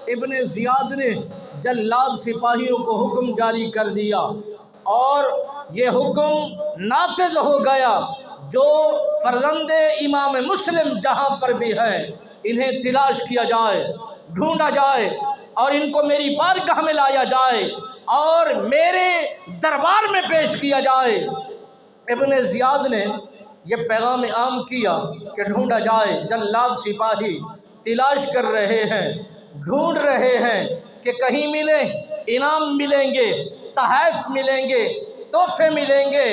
ابن زیاد نے جلاد سپاہیوں کو حکم جاری کر دیا اور یہ حکم نافذ ہو گیا، جو فرزند امام مسلم جہاں پر بھی ہے انہیں تلاش کیا جائے، ڈھونڈا جائے اور ان کو میری بارگاہ میں لایا جائے اور میرے دربار میں پیش کیا جائے۔ ابن زیاد نے یہ پیغام عام کیا کہ ڈھونڈا جائے، جلاد سپاہی تلاش کر رہے ہیں، ڈھونڈ رہے ہیں کہ کہیں ملیں، انعام ملیں گے، تحائف ملیں گے، تحفے ملیں گے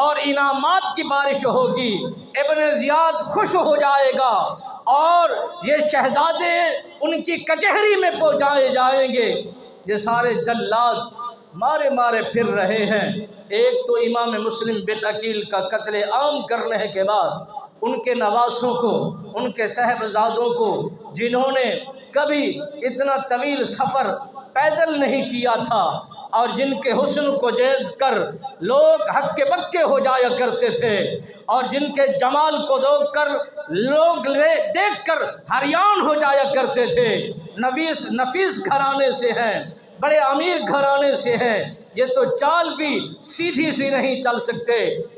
اور انعامات کی بارش ہوگی۔ ابن زیاد خوش ہو جائے گا اور یہ شہزادے ان کی کچہری میں پہنچائے جائیں گے۔ یہ سارے جلاد مارے مارے پھر رہے ہیں۔ ایک تو امام مسلم بن عقیل کا قتل عام کرنے کے بعد ان کے نواسوں کو، ان کے صاحبزادوں کو، جنہوں نے کبھی اتنا طویل سفر پیدل نہیں کیا تھا اور جن کے حسن کو دیکھ کر لوگ ہکے بکے ہو جایا کرتے تھے اور جن کے جمال کو دیکھ کر لوگ دیکھ کر حیران ہو جایا کرتے تھے، نفیس گھرانے سے ہیں، بڑے امیر گھرانے سے ہیں، یہ تو چال بھی سیدھی سی نہیں چل سکتے،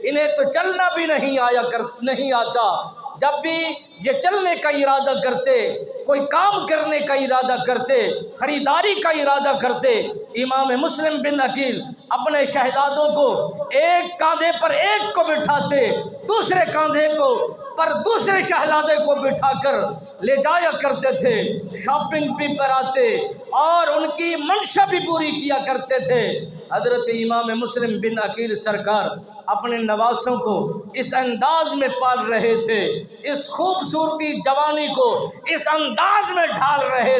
انہیں تو چلنا بھی نہیں آتا۔ جب بھی یہ چلنے کا ارادہ کرتے، کوئی کام کرنے کا ارادہ کرتے، خریداری کا ارادہ کرتے، امام مسلم بن عقیل اپنے شہزادوں کو ایک کاندھے پر ایک کو بٹھاتے، دوسرے کاندھے پر دوسرے شہزادے کو بٹھا کر لے جایا کرتے تھے، شاپنگ بھی کراتے اور ان کی منشا بھی پوری کیا کرتے تھے۔ حضرت امام مسلم بن عقیل سرکار اپنے نواسوں کو اس انداز میں پال رہے تھے، اس خوبصورتی جوانی کو اس انداز میں ڈھال رہے